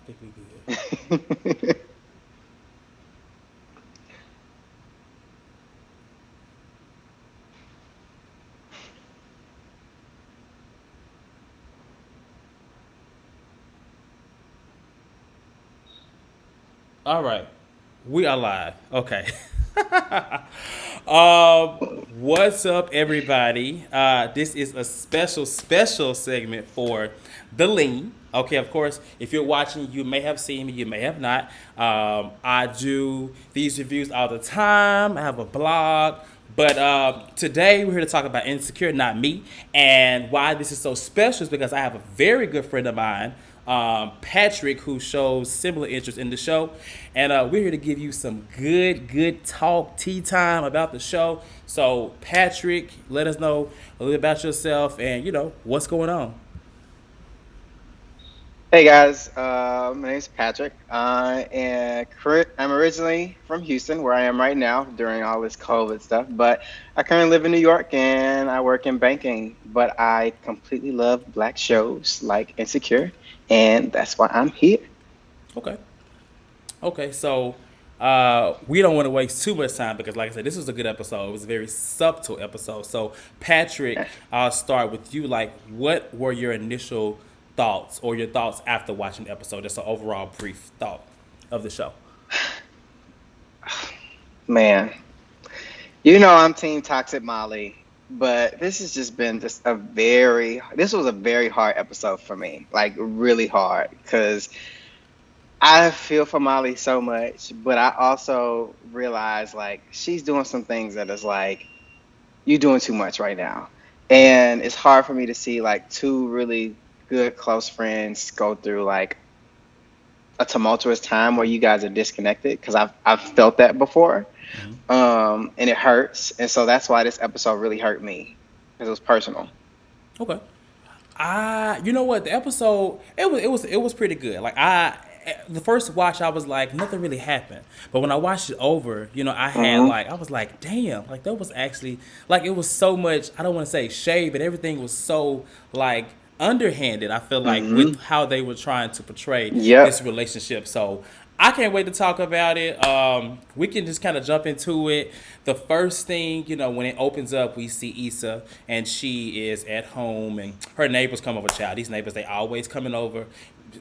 think we good. All right. We are live. Okay. um, what's up, everybody? This is a special segment for the lean. Okay, of course, if you're watching, you may have seen me, you may have not. I do these reviews all the time. I have a blog. But today we're here to talk about Insecure, not me. And why this is so special is because I have a very good friend of mine, Patrick, who shows similar interest in the show. And we're here to give you some good talk, tea time about the show. So, Patrick, let us know a little about yourself and, what's going on. Hey guys, my name is Patrick. I'm originally from Houston, where I am right now during all this COVID stuff. But I currently live in New York and I work in banking. But I completely love black shows like Insecure, and that's why I'm here. Okay. Okay, so we don't want to waste too much time because, like I said, this was a good episode. It was a very subtle episode. So, Patrick, I'll start with you. Like, what were your initial thoughts or your thoughts after watching the episode? Just an overall brief thought of the show. Man, I'm Team Toxic Molly, but this has just been this was a very hard episode for me, like really hard, because I feel for Molly so much, but I also realize like she's doing some things that is like you're doing too much right now. And it's hard for me to see like two really good close friends go through like a tumultuous time where you guys are disconnected because I've felt that before. Mm-hmm. And it hurts. And so that's why this episode really hurt me because it was personal. Okay. You know what? The episode it was pretty good. Like the first watch, I was like, nothing really happened. But when I watched it over, Hmm. I was like, damn, like that was actually like it was so much. I don't want to say shade, but everything was so like underhanded. I feel like with Hmm. how they were trying to portray this Yep. relationship. So I can't wait to talk about it. We can just kind of jump into it. The first thing, when it opens up, we see Issa, and she is at home, and her neighbors come over. Child, these neighbors, they always coming over,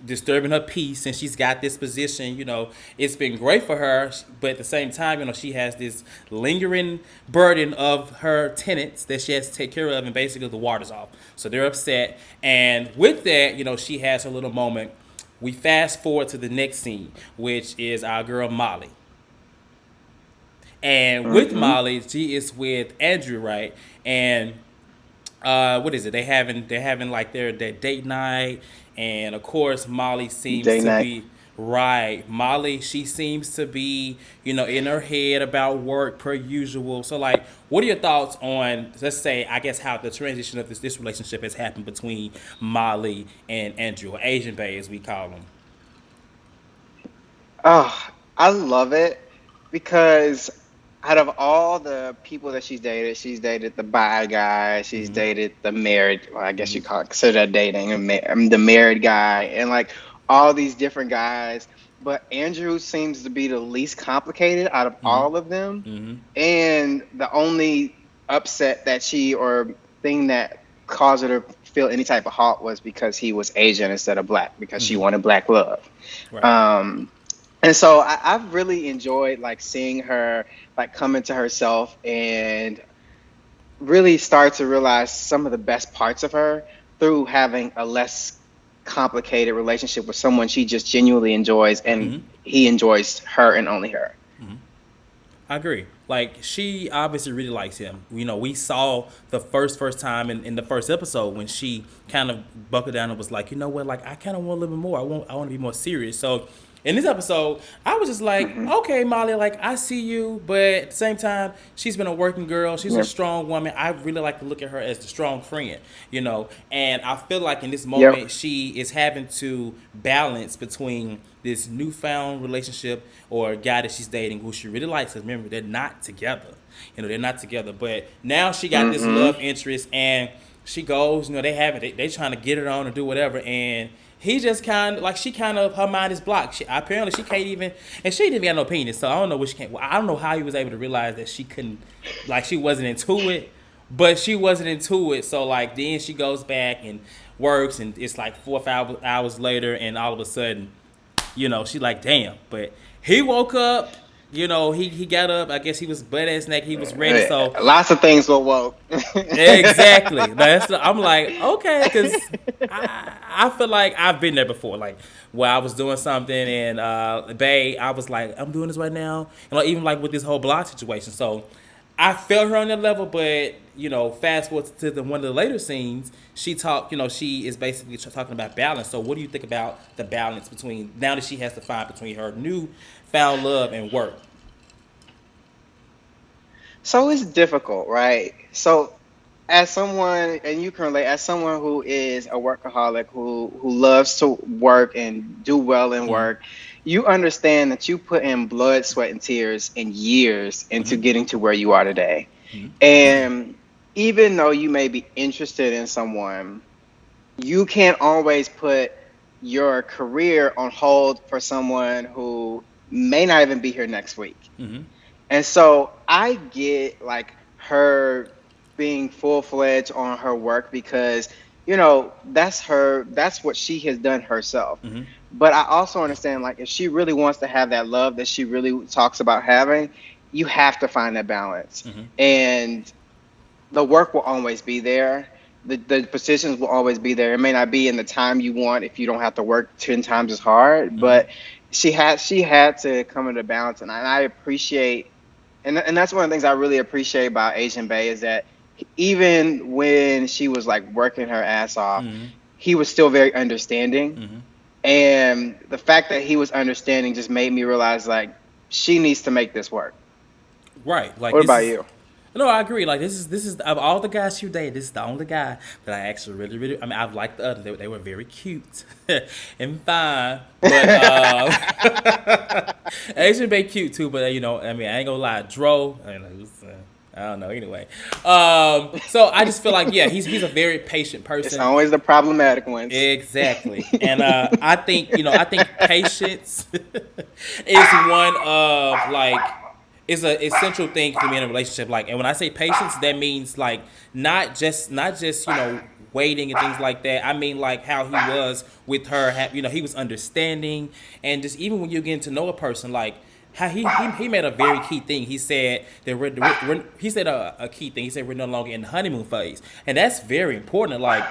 disturbing her peace, and she's got this position. It's been great for her, but at the same time, she has this lingering burden of her tenants that she has to take care of, and basically the water's off. So they're upset, and with that, she has her little moment. We fast forward to the next scene, which is our girl Molly. And with Hmm. Molly, she is with Andrew, right? And what is it? They're having like their date night, and of course Molly seems Day to night. be right. Molly, she seems to be in her head about work per usual. So like, what are your thoughts on, let's say, I guess, how the transition of this relationship has happened between Molly and Andrew, or Asian Bay as we call him? Oh, I love it because out of all the people that she's dated the bi guy, she's Mm-hmm. dated the married, well, I guess Mm-hmm. you call it, consider that dating, the married guy, and like all these different guys. But Andrew seems to be the least complicated out of Mm-hmm. all of them. Mm-hmm. And the only upset that or thing that caused her to feel any type of halt was because he was Asian instead of black, because she Mm-hmm. wanted black love. Right. Um, and so I've really enjoyed like seeing her like come into herself and really start to realize some of the best parts of her through having a less complicated relationship with someone she just genuinely enjoys, and Mm-hmm. he enjoys her and only her. I agree. Like, she obviously really likes him. We saw the first time in the first episode when she kind of buckled down and was like, you know what, like I kind of want a little bit more. I want to be more serious. So in this episode, I was just like, Hmm. okay, Molly, like I see you, but at the same time, she's been a working girl. She's a Yep. strong woman. I really like to look at her as the strong friend. And I feel like in this Yep. moment, she is having to balance between this newfound relationship or a guy that she's dating who she really likes. Because remember, they're not together. They're not together. But now she got this Hmm. love interest, and she goes. They have it. They trying to get it on or do whatever, and he just kind of like she kind of her mind is blocked. Apparently she can't even, and she didn't got no penis, so I don't know what she can't. I don't know how he was able to realize that she couldn't, like she wasn't into it, but she wasn't into it. So like then she goes back and works, and it's like 4 or 5 hours later, and all of a sudden, she like damn. But he woke up. He got up. I guess he was butt ass naked. He was ready. So Lots of things were woke. exactly. I'm like, okay, because I feel like I've been there before. Like, where I was doing something and, babe, I was like, I'm doing this right now. And like, even like with this whole blog situation. So I felt her on that level, but, fast forward to one of the later scenes, she is basically talking about balance. So what do you think about the balance between, now that she has to find between her new found love and work? So it's difficult, right? So as someone, and you can relate, as someone who is a workaholic, who loves to work and do well in Mm-hmm. work, you understand that you put in blood, sweat, and tears and years into Mm-hmm. getting to where you are today. Mm-hmm. And even though you may be interested in someone, you can't always put your career on hold for someone who may not even be here next week. Mm-hmm. And so I get like her being full fledged on her work because, that's what she has done herself. Mm-hmm. But I also understand like if she really wants to have that love that she really talks about having, you have to find that balance. Mm-hmm. And the work will always be there. The positions will always be there. It may not be in the time you want if you don't have to work 10 times as hard, Mm-hmm. but she had to come into balance, and I appreciate, and that's one of the things I really appreciate about Asian Bay is that even when she was like working her ass off, Mm-hmm. he was still very understanding, Mm-hmm. and the fact that he was understanding just made me realize like she needs to make this work. Right. Like What this about is. you? No, I agree. Like this is of all the guys you dated, this is the only guy that I actually really, really. I mean, I've liked the others. They were very cute and fine, but Asian Bay cute too. But I mean, I ain't gonna lie, Dro. I don't know. Anyway, so I just feel like yeah, he's a very patient It's person. always the problematic ones. Exactly, and I think patience is one of like is a essential thing for me in a relationship. Like, and when I say patience, that means like not just waiting and things like that. I mean like how he was with her. He was understanding, and just even when you're getting to know a person, like how he made a very key thing. He said that he said a key thing. He said we're no longer in the honeymoon phase, and that's very important. Like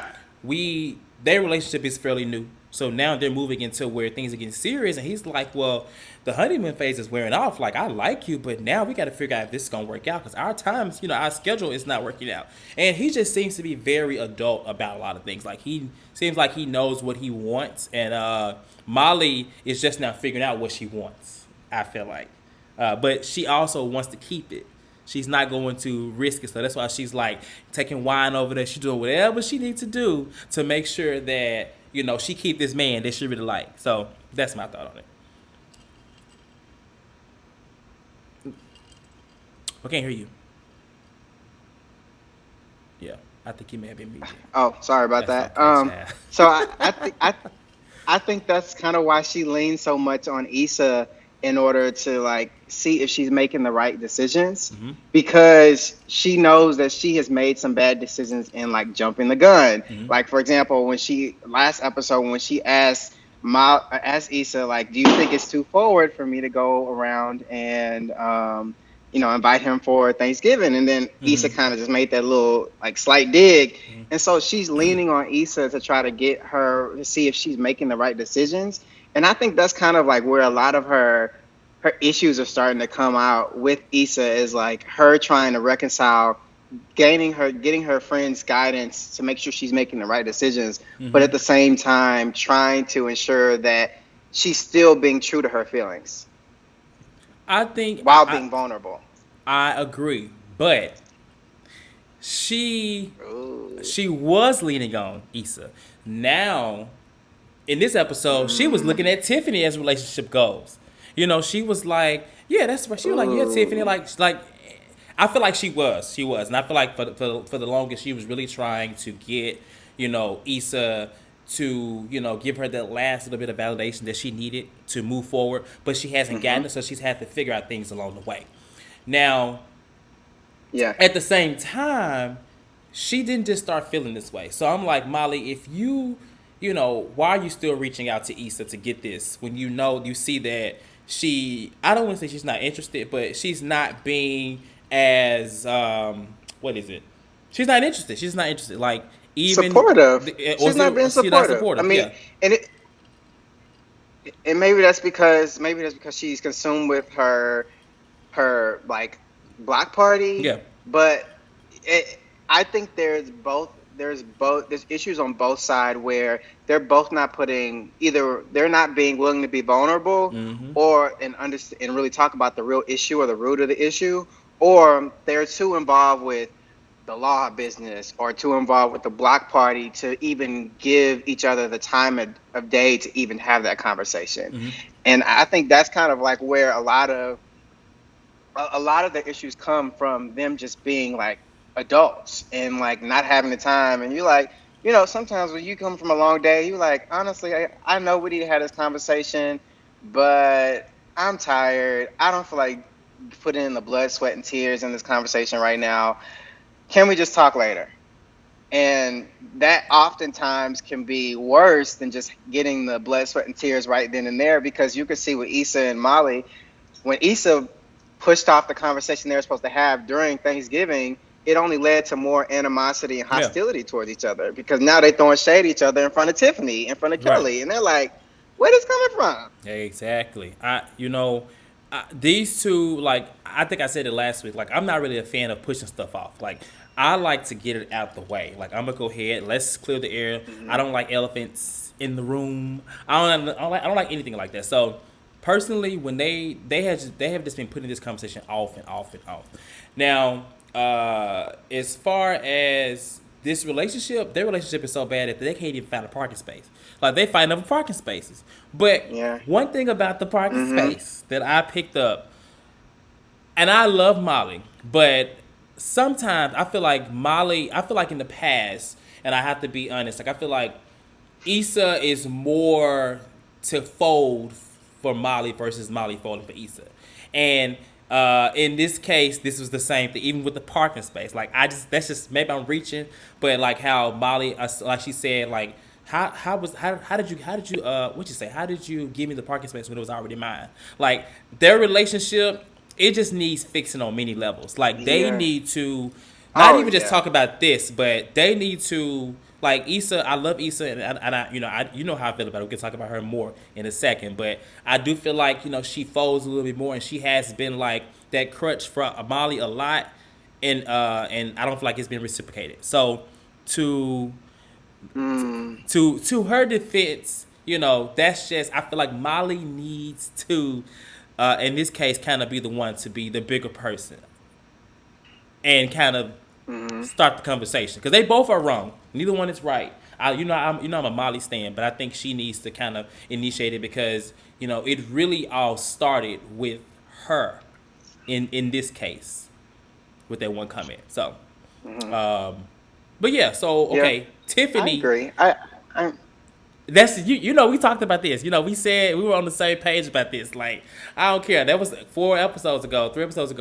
their relationship is fairly new. So now they're moving into where things are getting serious, and he's like, "Well, the honeymoon phase is wearing off. Like, I like you, but now we got to figure out if this is gonna work out because our times, our schedule is not working out." And he just seems to be very adult about a lot of things. Like he seems like he knows what he wants, and Molly is just now figuring out what she wants. I feel like, but she also wants to keep it. She's not going to risk it, so that's why she's like taking wine over there. She's doing whatever she needs to do to make sure that she keep this man that she really like. So that's my thought on it. I can't hear you. Yeah, I think you may have been muted. Oh, sorry about That's that. okay, child. So I think that's kind of why she leans so much on Issa in order to like see if she's making the right decisions Mm-hmm. because she knows that she has made some bad decisions in like jumping the gun. Mm-hmm. Like for example, when she last episode when she asked Issa like, "Do you think it's too forward for me to go around and invite him for Thanksgiving?" And then Issa Mm-hmm. kind of just made that little like slight dig. Mm-hmm. And so she's leaning on Issa to try to get her to see if she's making the right decisions. And I think that's kind of like where a lot of her issues are starting to come out with Issa is like her trying to reconcile getting her friends guidance to make sure she's making the right decisions, but Mm-hmm. at the same time trying to ensure that she's still being true to her feelings I think while being vulnerable. I agree, but she Ooh. she was leaning on Issa. Now in this episode, she was looking at Tiffany as relationship goals. She was like, "Yeah, that's right." She was like, "Yeah, Tiffany." Ooh. Like, I feel like she was, and I feel like for the longest, she was really trying to get, Issa. to, give her that last little bit of validation that she needed to move forward, but she hasn't gotten it, so she's had to figure out things along the way. Now, Yeah. at the same time, she didn't just start feeling this way. So I'm like, Molly, if why are you still reaching out to Issa to get this when you see that I don't want to say she's not interested, but she's not being as, what is it? She's not interested. She's not interested. Like, even, Supportive. or She's not being she's not supportive. I supportive. mean, Yeah. and maybe that's because she's consumed with her like block party. Yeah. But I think there's issues on both sides where they're both not putting, either they're not being willing to be vulnerable Mm-hmm. or and really talk about the real issue or the root of the issue, or they're too involved with the law business or too involved with the block party to even give each other the time of day to even have that conversation. Mm-hmm. And I think that's kind of like where a lot of the issues come from, them just being like adults and like not having the time. And you're like, sometimes when you come from a long day, you like, honestly, I know we need to have this conversation, but I'm tired. I don't feel like putting in the blood, sweat, and tears in this conversation right now. Can we just talk later? And that oftentimes can be worse than just getting the blood, sweat, and tears right then and there, because you can see with Issa and Molly, when Issa pushed off the conversation they were supposed to have during Thanksgiving, it only led to more animosity and Yeah. hostility towards each other, because now they're throwing shade at each other in front of Tiffany, in front of Right. Kelly, and they're like, where this coming from? Exactly. These two, like, I think I said it last week. Like, I'm not really a fan of pushing stuff off. Like, I like to get it out the way. Like, I'm gonna go ahead. Let's clear the air. I don't like elephants in the room. I don't like anything like that. So, personally, when they have just been putting this conversation off and off and off. Now, as far as this relationship, their relationship is so bad that they can't even find a parking space. Like, they find other parking spaces. But Yeah. one thing about the parking space that I picked up, and I love Molly, but sometimes I feel like in the past, and I have to be honest, like, I feel like Issa is more to fold for Molly versus Molly folding for Issa. And in this case, this was the same thing, even with the parking space. Like, that's just, maybe I'm reaching, but like how Molly, like she said, like, how did you what you say? How did you give me the parking space when it was already mine? Like, their relationship, it just needs fixing on many levels. Like, they Yeah. need to not Oh, even just yeah. talk about this, but they need to, like, Issa. I love Issa, and you know how I feel about her. We can talk about her more in a second, but I do feel like she folds a little bit more, and she has been like that crutch for Molly a lot, and I don't feel like it's been reciprocated. So to to her defense, that's just, I feel like Molly needs to, in this case, kind of be the one to be the bigger person and kind of start the conversation, because they both are wrong. Neither one is right. I'm a Molly stan, but I think she needs to kind of initiate it, because it really all started with her in this case with that one comment. So, but yeah. So okay, Yeah. I Tiffany. agree. That's we talked about this. We said we were on the same page about this. Like, I don't care. That was 3 episodes ago,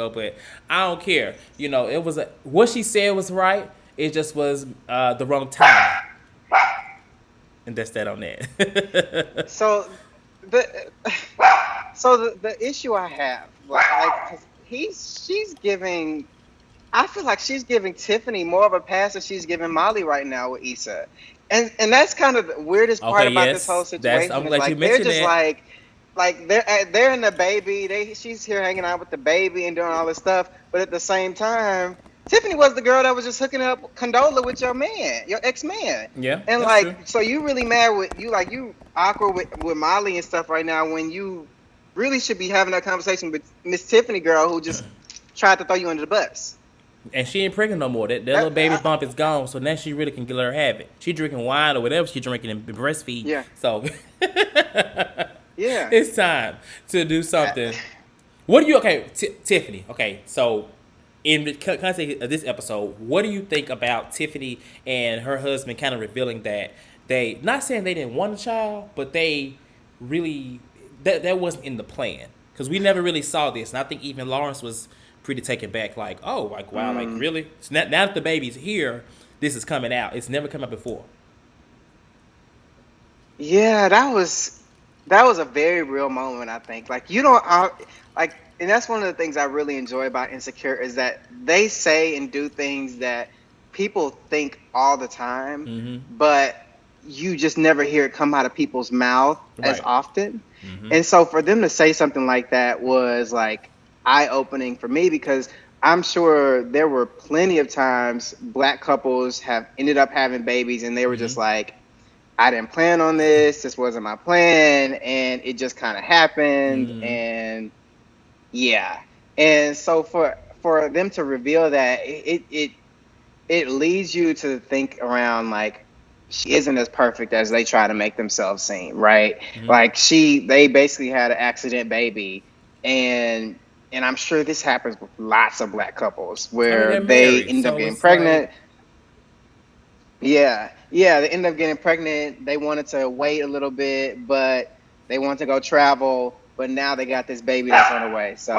but I don't care. It was what she said was right. It just was the wrong time. And that's that on that. So the the issue I have, like, 'cause she's giving. I feel like she's giving Tiffany more of a pass than she's giving Molly right now with Issa, and that's kind of the weirdest part Okay, about this whole yes. situation. I'm Is glad you like they're mentioned just that. like they're in the baby. She's here hanging out with the baby and doing all this stuff, but at the same time, Tiffany was the girl that was just hooking up Condola with your man, your ex-man. Yeah, And that's true. like, so you really mad with you awkward with Molly and stuff right now, when you really should be having that conversation with Miss Tiffany girl, who just tried to throw you under the bus. And she ain't pregnant no more. That little baby bump is gone, so now she really can let her have it. She drinking wine or whatever she drinking and breastfeed. Yeah. So Yeah. it's time to do something. What do you, okay, Tiffany? Okay, so in the context of this episode, what do you think about Tiffany and her husband kind of revealing that they not saying they didn't want a child, but they really that wasn't in the plan because we never really saw this, and I think even Lawrence was pretty taken back, like, oh, like wow, like really? So now that the baby's here, this is coming out. It's never come out before. Yeah, that was a very real moment. I think like you don't like, and that's one of the things I really enjoy about Insecure is that they say and do things that people think all the time, but you just never hear it come out of people's mouth as Right. often. And so for them to say something like that was like eye opening for me because I'm sure there were plenty of times black couples have ended up having babies and they were just like, I didn't plan on this. This wasn't my plan, and it just kind of happened. And yeah, and so for them to reveal that, it leads you to think around like she isn't as perfect as they try to make themselves seem, right? Like they basically had an accident baby, and I'm sure this happens with lots of black couples I mean, where they're they married, end up so getting it's like pregnant. Yeah, yeah, they end up getting pregnant. They wanted to wait a little bit, but they want to go travel. But now they got this baby that's on the way. So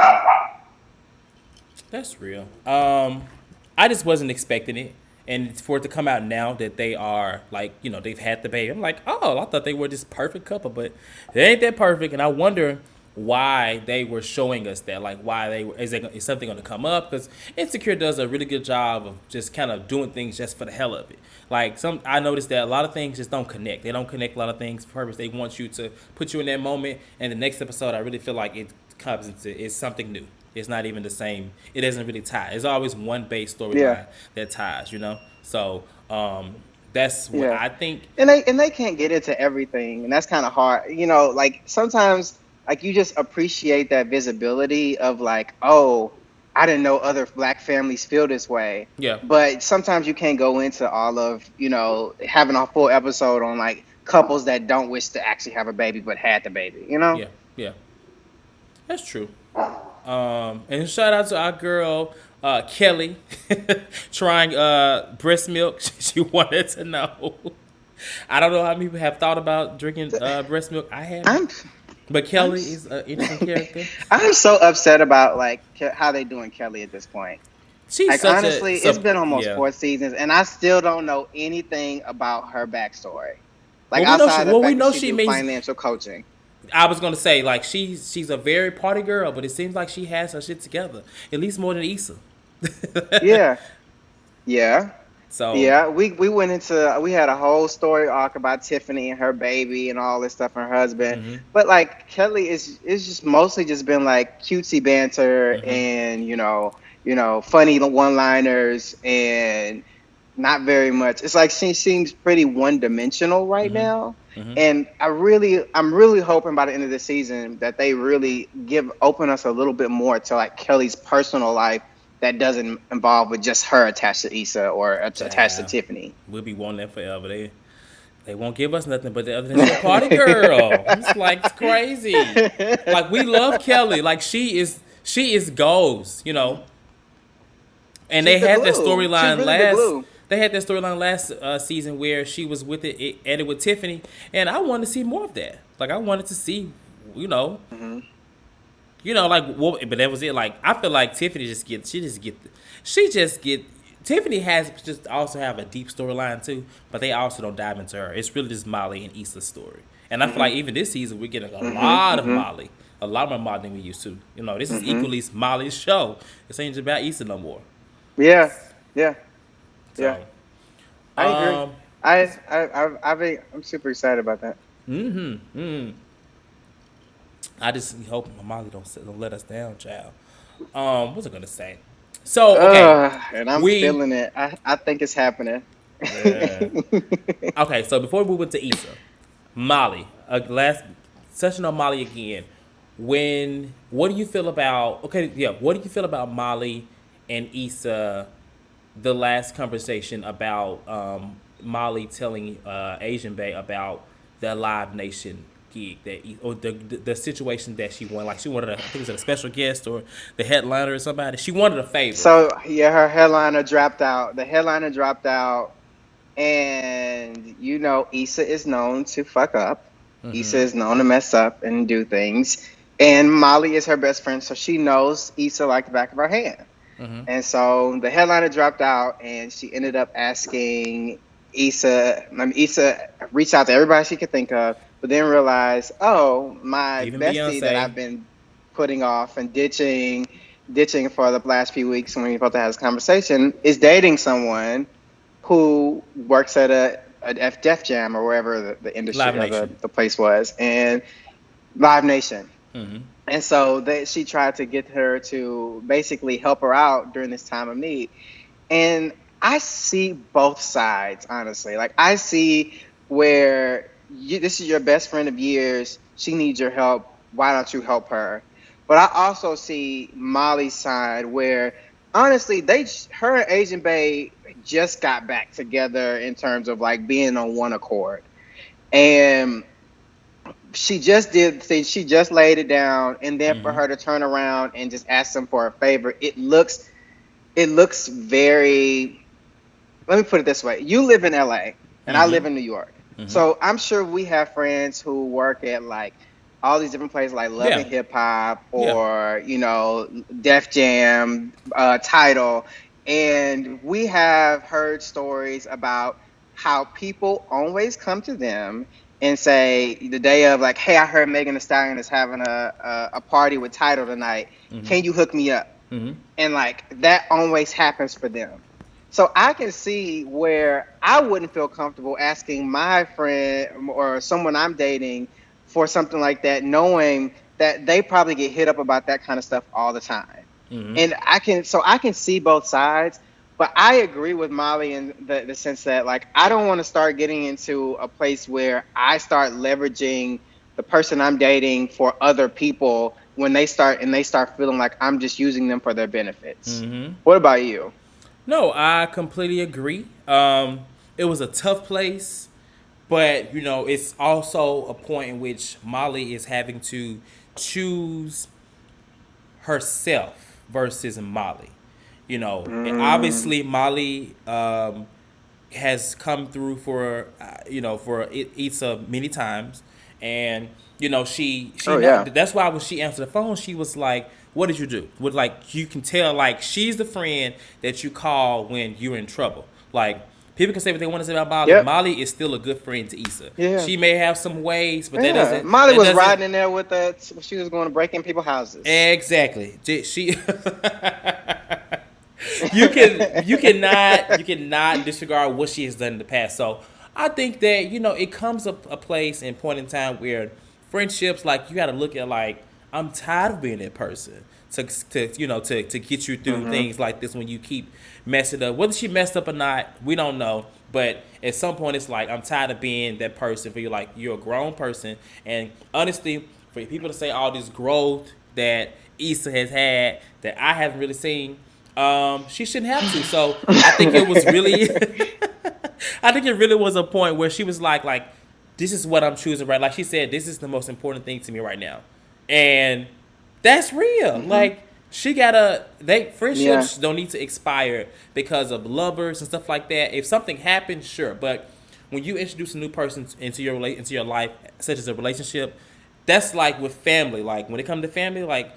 that's real. I just wasn't expecting it, and for it to come out now that they are like, they've had the baby. I'm like, oh, I thought they were this perfect couple, but they ain't that perfect. And I wonder why they were showing us that, like, why they were, is something going to come up? Because Insecure does a really good job of just kind of doing things just for the hell of it. Like I noticed that a lot of things just don't connect. They don't connect a lot of things for purpose. They want you to put you in that moment, and the next episode, I really feel like it comes into it's something new. It's not even the same. It doesn't really tie. There's always one base yeah, storyline that ties. So that's what yeah, I think. and they can't get into everything, and that's kind of hard. Like sometimes like you just appreciate that visibility of like, oh, I didn't know other black families feel this way. Yeah, But sometimes you can't go into all of having a full episode on like couples that don't wish to actually have a baby but had the baby. yeah, yeah. That's true. And shout out to our girl Kelly trying breast milk. She wanted to know. I don't know how many people have thought about drinking breast milk. I haven't. I'm But I'm Kelly is an interesting character. I'm so upset about like how they doing Kelly at this point. She's Like such honestly, a it's been almost yeah. 4 seasons, and I still don't know anything about her backstory. Like Well, we know outside of the we fact that know she she do means. financial coaching. I was gonna say like she's a very party girl, but it seems like she has her shit together at least more than Issa. Yeah, yeah. So Yeah, we had a whole story arc about Tiffany and her baby and all this stuff and her husband. But like Kelly is just mostly just been like cutesy banter and funny one-liners and not very much. It's like she seems pretty one-dimensional right now. And I'm really hoping by the end of the season that they really open us a little bit more to like Kelly's personal life that doesn't involve with just her attached to Issa or attached to child, Tiffany. we'll be wanting that forever. They won't give us nothing but the other than she's a party girl. It's like it's crazy. Like we love Kelly. Like she is goals. And She's they the had that glue. She's storyline really the last. glue. They had that storyline last season where she was with edited with Tiffany, and I wanted to see more of that. Like I wanted to see, you know, like what. But that was it. Like I feel like Tiffany she just get. Tiffany has just also have a deep storyline too, but they also don't dive into her. It's really just Molly and Issa's story, and I feel like even this season we're getting a lot of Molly, a lot more Molly than we used to. This is equally Molly's show. This ain't just about Issa no more. Yeah, yeah, yeah. So, I agree. um, I'm super excited about that. I just hope Molly don't let us down, child. What was I gonna say? So okay, And I'm we feeling it. I think it's happening. yeah. Okay, so before we move into Issa, Molly, last session on Molly again. What do you feel about? Okay, yeah. What do you feel about Molly and Issa? The last conversation about Molly telling Asian Bay about the Live Nation gig or the situation that she won. Like she wanted I think it was a special guest or the headliner or somebody. She wanted a favor. So yeah, her headliner dropped out. The headliner dropped out, And you know, Issa is known to fuck up. Issa Mm-hmm. is known to mess up and do things. And Molly is her best friend, so she knows Issa like the back of her hand. Mm-hmm. And so the headliner dropped out, and she ended up asking Issa. I mean, Issa reached out to everybody she could think of, but then realized, oh, my Even bestie that Beyonce. I've been putting off and ditching for the last few weeks when we were supposed to have this conversation is dating someone who works at a Def Jam or wherever the Live industry or Nation. the place was, and Live Nation. Mm-hmm. And so she tried to get her to basically help her out during this time of need. And I see both sides, honestly. Like, I see where this is your best friend of years. She needs your help. Why don't you help her? But I also see Molly's side where, honestly, her and Asian Bay just got back together in terms of like being on one accord. And she just laid it down, and then for Mm-hmm. her to turn around and just ask them for a favor, it looks very, let me put it this way. You live in LA and I live Mm-hmm. in New York. Mm-hmm. So I'm sure we have friends who work at like all these different places like Love Yeah. and Hip Hop Yeah. or, Def Jam, Title. And we have heard stories about how people always come to them and say the day of like, hey, I heard Megan Thee Stallion is having a party with Title tonight. Mm-hmm. Can you hook me up? Mm-hmm. And like that always happens for them. So I can see where I wouldn't feel comfortable asking my friend or someone I'm dating for something like that, knowing that they probably get hit up about that kind of stuff all the time. Mm-hmm. And I can see both sides, but I agree with Molly in the sense that like I don't want to start getting into a place where I start leveraging the person I'm dating for other people when they start feeling like I'm just using them for their benefits. Mm-hmm. What about you? No, I completely agree. It was a tough place, but it's also a point in which Molly is having to choose herself versus Molly. Mm, Obviously Molly has come through for Issa many times, and she oh not. yeah. That's why when she answered the phone, she was like, "What did you do?" With like you can tell like she's the friend that you call when you're in trouble. Like people can say what they want to say about Molly. Yep. Molly is still a good friend to Issa. Yeah. She may have some ways, but that Yeah. doesn't Molly that was doesn't riding in there with the. She was going to break in people's houses. exactly. She you cannot disregard what she has done in the past. So I think that it comes up a place and point in time where friendships like you got to look at like I'm tired of being that person to get you through Hmm. things like this when you keep messing up. Whether she messed up or not, we don't know. But at some point, it's like I'm tired of being that person. For you, like you're a grown person, and honestly, for people to say all this growth that Issa has had that I haven't really seen, she shouldn't have to. So I think it was really, I think it really was a point where she was like, this is what I'm choosing, right? Like she said, this is the most important thing to me right now, and that's real. Hmm. Like she gotta, they Yeah. friendships don't need to expire because of lovers and stuff like that. If something happens, sure, but when you introduce a new person into your life, such as a relationship, that's like with family. Like when it comes to family, like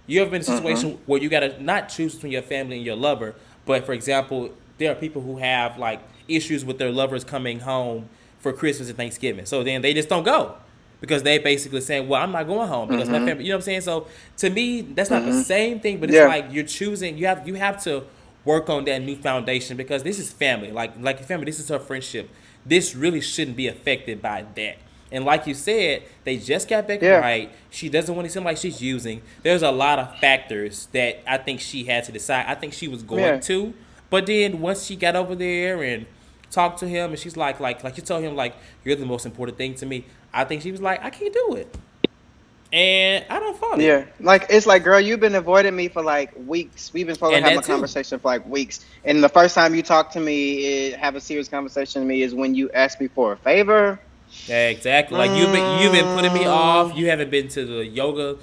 you ever been in a Hmm. situation where you gotta not choose between your family and your lover, but for example, there are people who have like issues with their lovers coming home for Christmas and Thanksgiving, so then they just don't go because they basically saying, "Well, I'm not going home because my Hmm. family." You know what I'm saying? So to me, that's not the Hmm. same thing, but it's Yeah. like you're choosing. You have to work on that new foundation because this is family. Like your family, this is her friendship. This really shouldn't be affected by that. And like you said, they just got back Yeah. right. She doesn't want to seem like she's using. There's a lot of factors that I think she had to decide. I think she was going Yeah. to, but then once she got over there and talked to him, and she's like you told him like you're the most important thing to me. I think she was like, I can't do it, and I don't fault it. Yeah. Like it's like, girl, you've been avoiding me for like weeks. We've been supposed to And have a that too. conversation for like weeks. And the first time you talk to me, have a serious conversation to me is when you ask me for a favor. Yeah, exactly. Like you've been putting me off. Mm, You haven't been to the yoga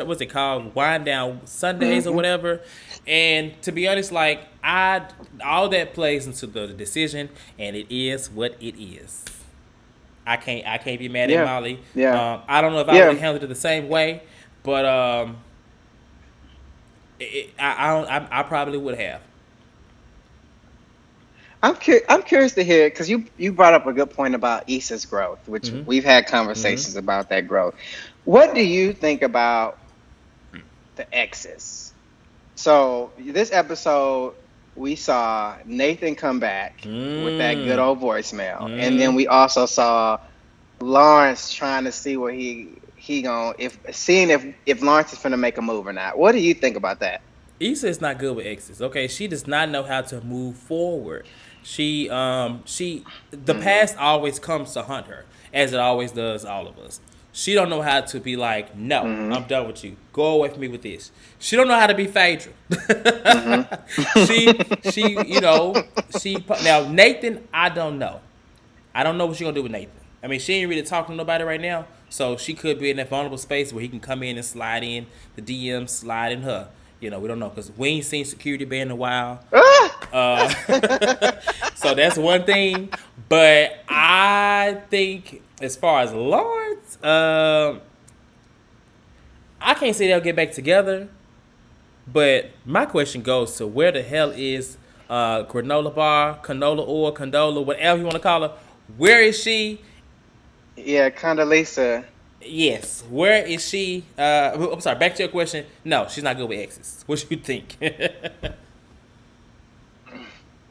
what's it called? Wind down Sundays or hmm. whatever. And to be honest, like I all that plays into the decision, and it is what it is. I can't be mad at Yeah, Molly. yeah, I don't know if I would have yeah. handled it the same way, but I don't I probably would have. I'm curious to hear because you brought up a good point about Issa's growth, which Mm-hmm. we've had Mm-hmm. conversations about that growth. What do you think about the exes? So this episode, we saw Nathan come back with that good Mm. old voicemail, and then Mm. we also saw Lawrence trying to see what he going if seeing if Lawrence is gonna make a move or not. What do you think about that? Issa is not good with exes. Okay, she does not know how to move forward. The Hmm. past always comes to hunt her, as it always does all of us. She don't know how to be like, no, Hmm. I'm done with you. Go away from me with this. She don't know how to be Phaedra. Hmm. she now Nathan. I don't know. I don't know what she gonna do with Nathan. I mean, she ain't really talking to nobody right now, so she could be in that vulnerable space where he can come in and slide in the DM, slide in her. We don't know because we ain't seen security band in a while. Uh, so that's one thing. But I think as far as Lawrence, I can't say they'll get back together. But my question goes to where the hell is granola bar, canola oil, condola, whatever you want to call her? Where is she? Yeah, Condoleezza. Yes. Where is she? I'm sorry. Back to your question. No, she's not good with exes. What do you think?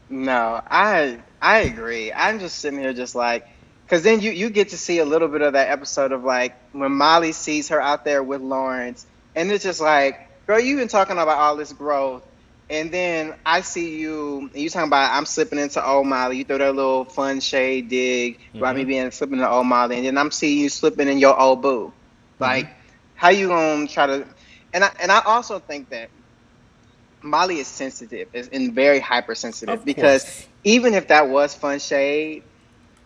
No, I agree. I'm just sitting here just like, because then you get to see a little bit of that episode of like when Molly sees her out there with Lawrence, and it's just like, girl, you've been talking about all this growth, and then I see you, and you talking about I'm slipping into old Molly. You throw that little fun shade dig about me Mm-hmm. being slipping into old Molly, and then I'm seeing you slipping in your old boo. Mm-hmm. Like, how you gonna try to? And I also think that Molly is sensitive, is and very hypersensitive Of because course. even if that was fun shade,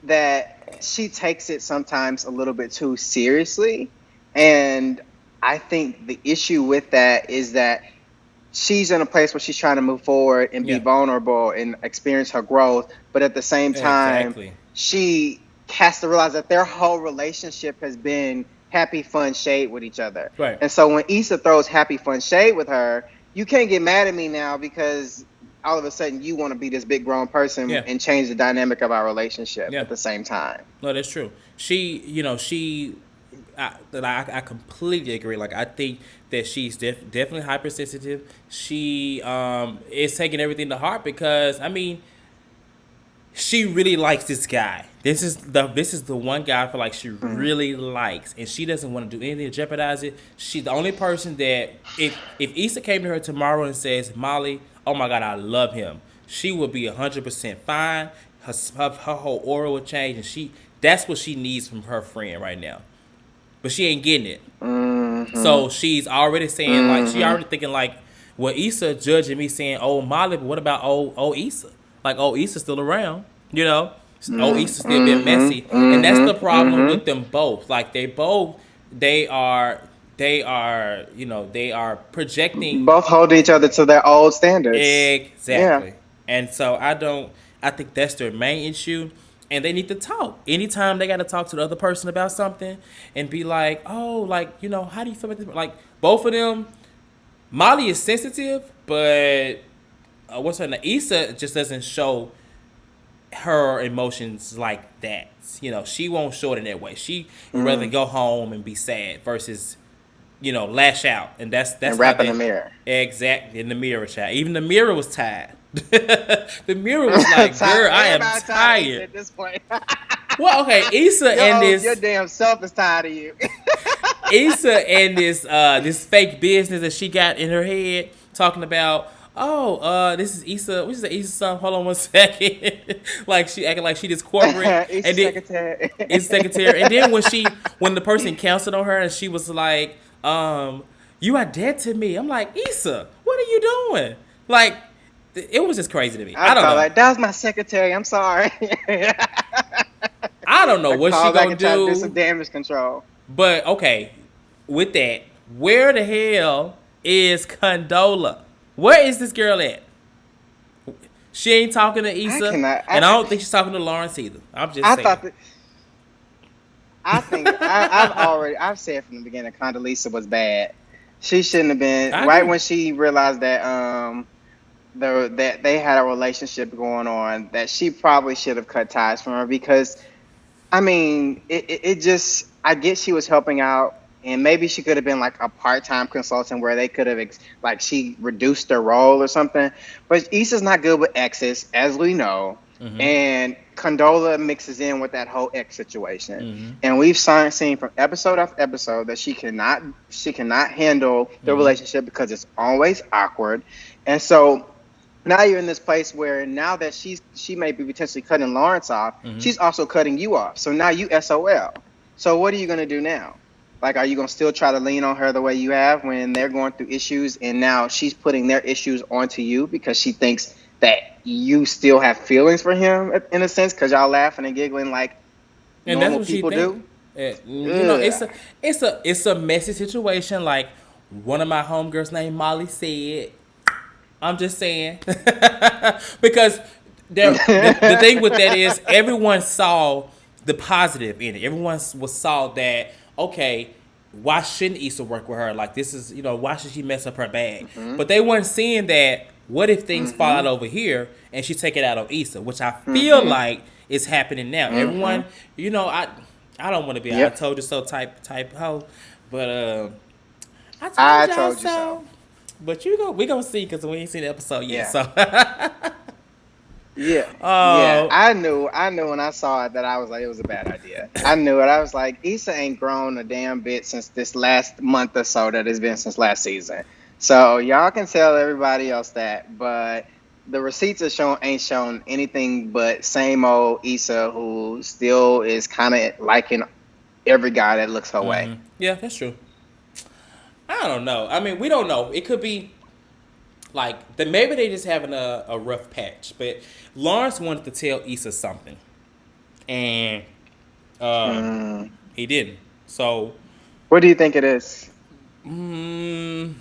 that she takes it sometimes a little bit too seriously. And I think the issue with that is that she's in a place where she's trying to move forward and be Yeah. vulnerable and experience her growth, but at the same time, Exactly. she has to realize that their whole relationship has been happy fun shade with each other. Right. And so when Issa throws happy fun shade with her, you can't get mad at me now because all of a sudden you want to be this big grown person Yeah. and change the dynamic of our relationship Yeah. at the same time. No, that's true. I completely agree. Like, I think that she's definitely hypersensitive. She is taking everything to heart because, I mean, she really likes this guy. This is the one guy I feel like she Mm. really likes, and she doesn't want to do anything to jeopardize it. She's the only person that if Issa came to her tomorrow and says, Molly, oh my God, I love him, she would be 100% fine. Her whole aura would change, and that's what she needs from her friend right now. But she ain't getting it. Hmm. So she's already saying like she Hmm. already thinking like, well, Issa judging me saying, oh Molly, but what about old Issa? Like old Issa's still around, you know. Old Hmm. Issa's still being Hmm. messy, and that's Hmm. the problem Hmm. with them both. Like they are projecting. Both hold each other to their old standards. Yeah. Exactly. And so I think that's their main issue. And they need to talk. Anytime they got to talk to the other person about something and be like, oh, like, how do you feel about this? Like, both of them, Molly is sensitive, but what's her name? Issa just doesn't show her emotions like that. She won't show it in that way. She would rather Mm. go home and be sad versus lash out, and that's And how rap in the they mirror. exactly in the mirror chat. Even the mirror was tired. The mirror was like, "Girl, I am Everybody tired of Issa tired." at this point. Well, okay, Issa and Your this damn self is tired of you. Issa and this fake business that she got in her head talking about. Oh, this is Issa. Which is the Issa song? Hold on one second. Like she acting like she this corporate, Issa and then secretary. it's secretary. And then when the person counseled on her and she was like, you are dead to me. I'm like, Issa, what are you doing? Like, it was just crazy to me. I I don't call know. that. That was my secretary. I'm sorry. I don't know I what she call back gonna and try to do some do, damage control. but okay. With that, where the hell is Condola? Where is this girl at? She ain't talking to I Issa, cannot. and I don't think she's talking to Lawrence either. I'm just I saying. thought that. I think I've said from the beginning Condoleezza was bad. She shouldn't have been I right agree. when she realized that that they had a relationship going on, that she probably should have cut ties from her because I mean, it just, I guess she was helping out, and maybe she could have been like a part-time consultant where they could have, like, she reduced her role or something. But Issa's not good with exes, as we know, Mm-hmm. and Condola mixes in with that whole ex situation. Mm-hmm. And we've seen from episode after episode that she cannot handle the Mm-hmm. relationship because it's always awkward. And so now you're in this place where now that she may be potentially cutting Lawrence off, Mm-hmm. she's also cutting you off. So now you SOL. So what are you gonna do now? Like, are you gonna still try to lean on her the way you have when they're going through issues, and now she's putting their issues onto you because she thinks that you still have feelings for him in a sense because y'all laughing and giggling like And that's normal what she people think. do? You know, Ugh. it's a messy situation. Like one of my homegirls named Molly said. I'm just saying because the thing with that is everyone saw the positive in it. Everyone was saw that okay, why shouldn't Issa work with her? Like this is why should she mess up her bag? Mhm. But they weren't seeing that. What if things fall out Mhm. over here and she take it out on Issa, which I feel Mhm. like is happening now. Mhm. Everyone, I don't want to be I Yep. told you so type hoe, but I told I y'all told you so. so. But we gonna see because we ain't seen the episode yet. Yeah. So, Yeah, yeah. uh, I knew when I saw it that I was like, it was a bad idea. I knew it. I was like, Issa ain't grown a damn bit since this last month or so that it's been since last season. So y'all can tell everybody else that, but the receipts ain't shown anything but same old Issa who still is kind of liking every guy that looks her way. yeah, that's true. I don't know. I mean, we don't know. It could be like that. Maybe they just having a rough patch. But Lawrence wanted to tell Issa something, and um, Mm. he didn't. So, What do you think it is? mm,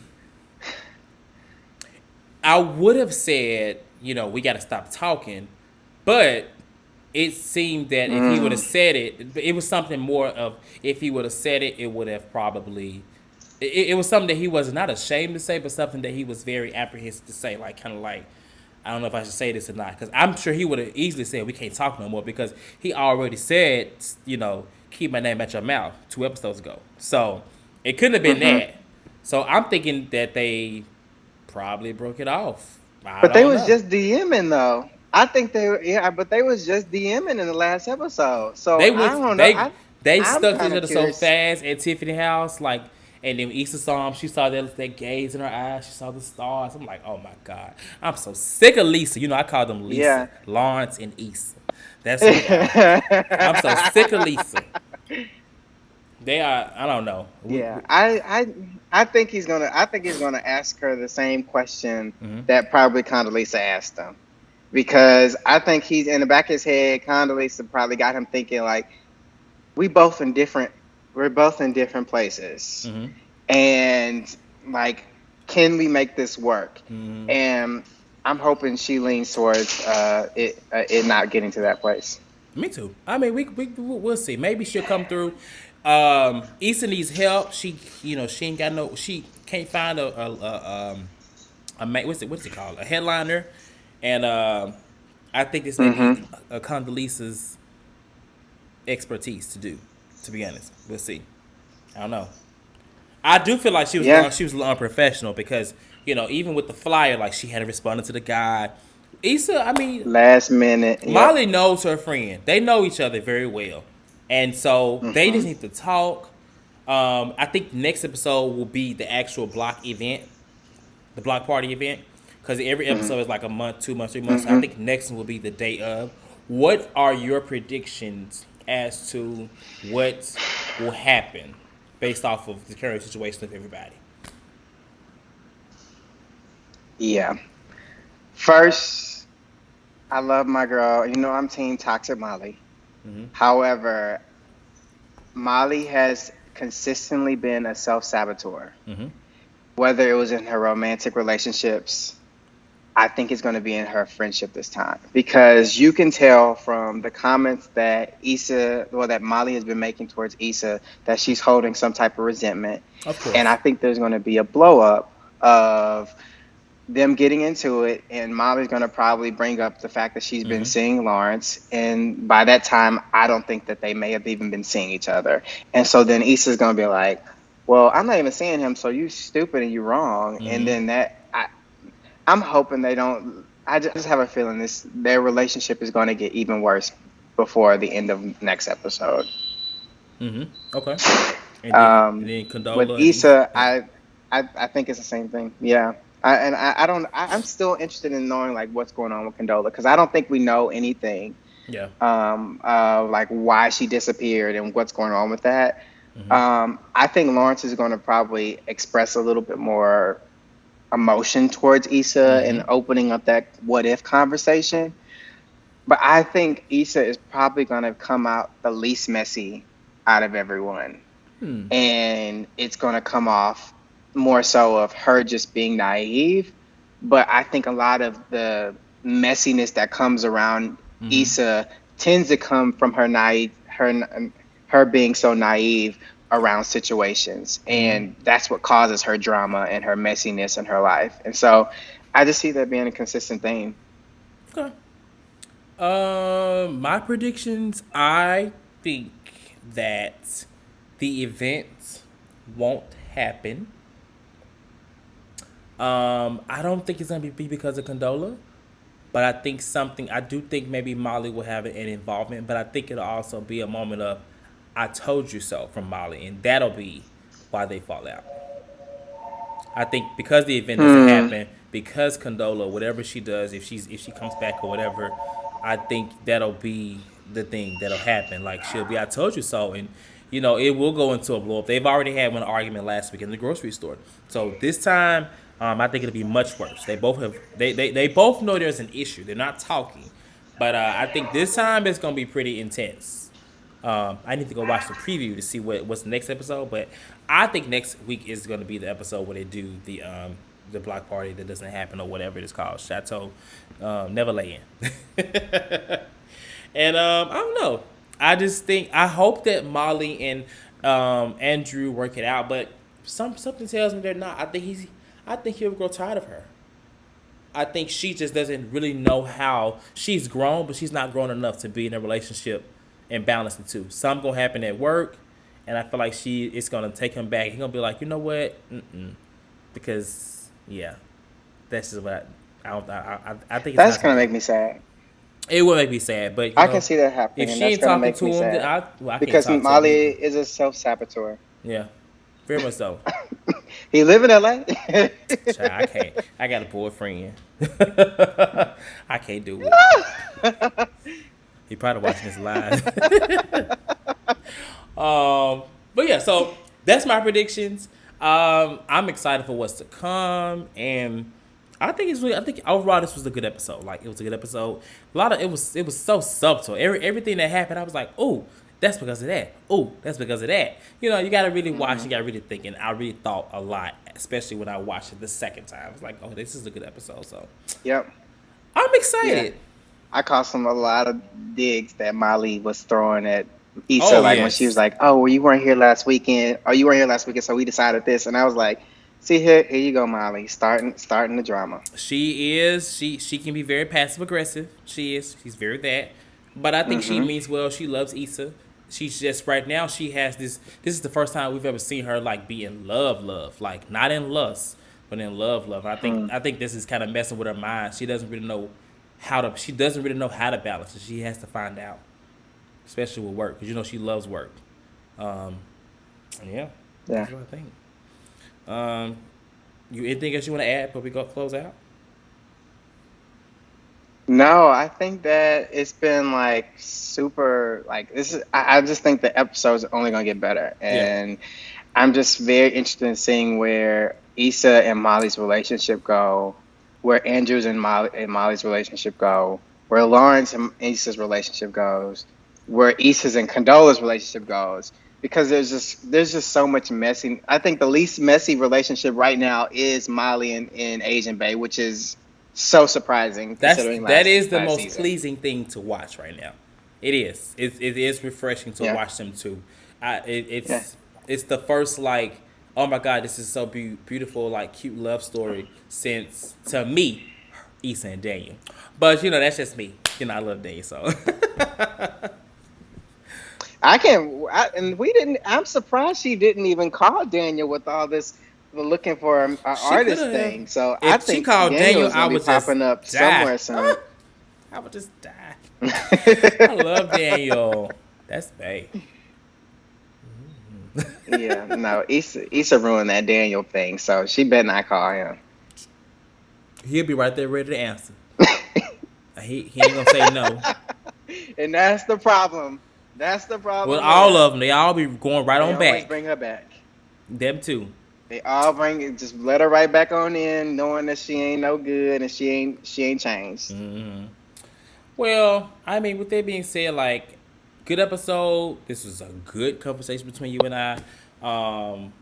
I would have said, we got to stop talking, but it seemed that if he would have Mm. said it, it was something more of if he would have said it, it would have probably. It was something that he was not ashamed to say, but something that he was very apprehensive to say, like kind of like, I don't know if I should say this or not, because I'm sure he would have easily said we can't talk no more because he already said, keep my name at your mouth 2 episodes ago. So it couldn't have been Hmm. that. So I'm thinking that they probably broke it off. I But they don't was know. just DMing though. I think they were, yeah, but they was just DMing in the last episode. So They I went don't know. they they I'm stuck to each kind of other so curious. fast at Tiffany house, like and then Issa saw him, she saw that gaze in her eyes, she saw the stars. I'm like, oh my God. I'm so sick of Lisa. I call them Lisa. Yeah. Lawrence and Issa. That's who they are. I'm so sick of Yeah. Lisa. They are I don't know. I think he's gonna ask her the same question Mhm. that probably Condoleezza asked him. Because I think he's in the back of his head, Condoleezza probably got him thinking like, we both in different we're both in different places. Mhm. And like, can we make this work? Mhm. And I'm hoping she leans towards it not getting to that place. Me too. I mean, we'll see. Maybe she'll come through. Issa needs help. She ain't got no. She can't find what's it called? A headliner, and I think this may be Mm-hmm. Condoleezza's expertise to do. To be honest, we'll see. I don't know. I do feel like Yeah. she was a little unprofessional because even with the flyer, like she hadn't responded to the guy. Issa, I mean, Last minute. Yep. Molly knows her friend. They know each other very well, and so they Mm-hmm. just need to talk. I think the next episode will be the actual block event, the block party event, because every Mm-hmm. episode is like a month, 2 months, 3 months. I Mm-hmm. think next one will be the day of. What are your predictions as to what will happen based off of the current situation of everybody? Yeah. First, I love my girl. I'm Team Toxic Molly. Mm-hmm. However, Molly has consistently been a self-saboteur. Mm-hmm. Whether it was in her romantic relationships, I think it's going to be in her friendship this time because you can tell from the comments that that Molly has been making towards Issa, that she's holding some type of resentment. Of And I course. think there's going to be a blow up of them getting into it, and Molly's going to probably bring up the fact that she's been Mm-hmm. seeing Lawrence, and by that time, I don't think that they may have even been seeing each other. And so then Issa's going to be like, "Well, I'm not even seeing him, so you stupid and you wrong." And Mm-hmm. then I'm hoping they don't. I just have a feeling their relationship is going to get even worse before the end of next episode. Mm-hmm. Okay. And Um, then with Condola and East. Issa, Yeah. I think it's the same thing. Yeah. I don't. I'm still interested in knowing like what's going on with Condola because I don't think we know anything. Yeah. Like why she disappeared and what's going on with that. Mm-hmm. I think Lawrence is going to probably express a little bit more emotion towards Issa Mm-hmm. and opening up that what if conversation. But I think Issa is probably going to come out the least messy out of everyone. Hmm. And it's going to come off more so of her just being naive. But I think a lot of the messiness that comes around Mm-hmm. Issa tends to come from her being so naive around situations, Mm-hmm. and that's what causes her drama and her messiness in her life. And so, I just see that being a consistent theme. Okay. My predictions. I think that the event won't happen. I don't think it's gonna be because of Condola, but I think something. I do think maybe Molly will have an involvement, but I think it'll also be a moment of "I told you so" from Molly, and that'll be why they fall out. I think because the event doesn't Hmm. happen, because Condola, whatever she does, if she comes back or whatever, I think that'll be the thing that'll happen. Like she'll be, "I told you so," and it will go into a blow up. They've already had one argument last week in the grocery store, so this time, I think it'll be much worse. They both know there's an issue. They're not talking, but I think this time it's gonna be pretty intense. I need to go watch the preview to see what's the next episode, but I think next week is going to be the episode where they do the block party that doesn't happen or whatever it is called, Chateau Neverland. And I don't know. I hope that Molly and Andrew work it out, but something tells me they're not. I think he'll grow tired of her. I think she just doesn't really know how she's grown, but she's not grown enough to be in a relationship and balance the two. Something gonna happen at work, and I feel like it's gonna take him back. He's gonna be like, you know what? Mm-mm. Because yeah, that's just what I think it's That's not gonna something. make me sad. It will make me sad, but I can see that if happening, and she that's ain't gonna talking make to me him, then sad I can't because talk to him Molly either. is a self saboteur. Yeah, very much so. He live in LA. Child, I can't. I got a boyfriend. I can't do it. He probably watching this live. But yeah, so that's my predictions. I'm excited for what's to come, and I think it's really. I think overall this was a good episode. Like it was a good episode. A lot of it was so subtle. Everything that happened, I was like, oh, that's because of that. Oh, that's because of that. You got to really watch. Hmm. You got to really think, and I really thought a lot, especially when I watched it the second time. I was like, oh, this is a good episode. So Yep. I'm Yeah. excited. I caught a lot of digs that Molly was throwing at Issa, Oh like when she was yes. like, "Oh, well, you weren't here last weekend. Oh, you weren't here last weekend, so we decided this." And I was like, "See here you go, Molly, starting the drama." She is. She can be very passive aggressive. She is. She's very that. But I think she Hmm. means well. She loves Issa. She's just right now. She has this. This is the first time we've ever seen her like be in love, like not in lust, but in love. Hmm. I think this is kind of messing with her mind. She doesn't really know how to. She doesn't really know how to balance it. She has to find out, especially with work, because she loves work. Um, yeah, Yeah. that's what I think. Um, you anything else you want to add before we go close out? No, I think that it's been like super like this is I just think the episode's only gonna get better. Yeah. And I'm just very interested in seeing where Issa and Molly's relationship go, where Andrews and Molly's relationship go, where Lawrence and Issa's relationship goes, where Issa's and Condola's relationship goes, because there's just so much messy. I think the least messy relationship right now is Molly and Asian Bay, which is so surprising considering That last is the last most season. pleasing thing to watch right now. It is. It is refreshing to Yeah, watch them too. yeah. It's the first like, oh my god, this is so beautiful, like cute love story since, to me, Issa and Daniel. But that's just me. I love Daniel, so And we didn't. I'm surprised she didn't even call Daniel with all this looking for an she could artist have. thing. So I If she think called Daniel Daniel, is I going to be would just popping up die. somewhere soon. I would just die. I love Daniel. That's bae. Yeah, no, Issa ruined that Daniel thing, so she better not call him. He'll be right there ready to answer. He ain't gonna say no. And that's the problem. That's the Well, problem all there. of them, they all be going right They on always back. bring her back. Them too. They all bring it, just let her right back on in, knowing that she ain't no good and she ain't changed. Hmm. Well, I mean, with that being said, like, good episode. This was a good conversation between you and I. Um,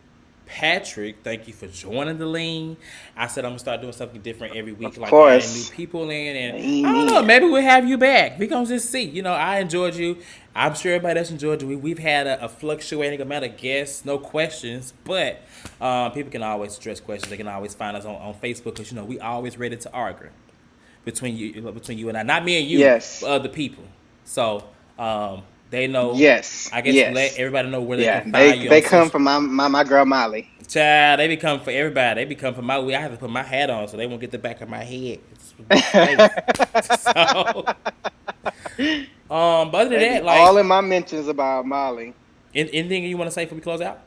Patrick, thank you for joining the lean. I said I'm gonna start doing something different every week, Of like adding new course. people in, and I don't know, Amen. maybe we'll have you back. We gonna just see. I enjoyed you. I'm sure everybody else enjoyed you. We've had a fluctuating amount of guests, no questions, but people can always address questions. They can always find us on Facebook because we always ready to argue between you and I, not me and you, but Yes. other people. So they know. Yes. I guess let Yes. everybody know where they Yeah. can They find you on they come social. from my girl Molly. Child, they become for everybody. They become for my. I have to put my hat on so they won't get the back of my head. It's safe. So, but other than They be that, all like, in my mentions about Molly. anything you want to say before we close out?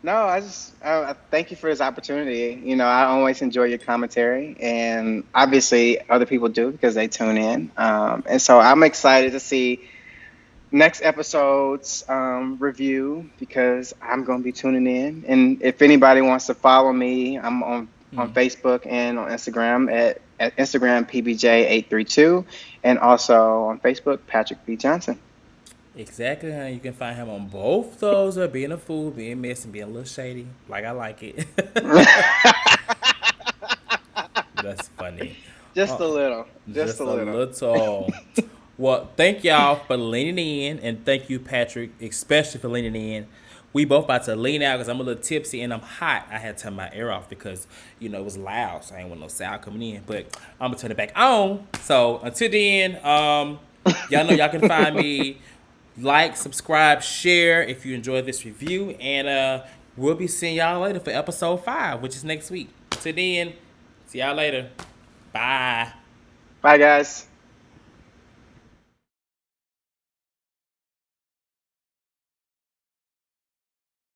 No, I thank you for this opportunity. I always enjoy your commentary, and obviously other people do because they tune in. And so I'm excited to see next episode's review because I'm going to be tuning in. And if anybody wants to follow me, I'm on Facebook and on Instagram at Instagram PBJ832, and also on Facebook Patrick B Johnson. Exactly, honey. You can find him on both those of being a fool, being messy, and being a little shady. Like I like it. That's funny. Just Uh, a little, just just a a little. little. Well, thank y'all for leaning in, and thank you, Patrick, especially for leaning in. We both about to lean out because I'm a little tipsy and I'm hot. I had to turn my air off because it was loud, so I ain't want no sound coming in. But I'm gonna turn it back on. So until then, y'all know y'all can find me. Like, subscribe, share if you enjoyed this review, and we'll be seeing y'all later for episode 5, which is next week. Till then, see y'all later. Bye. Bye, guys.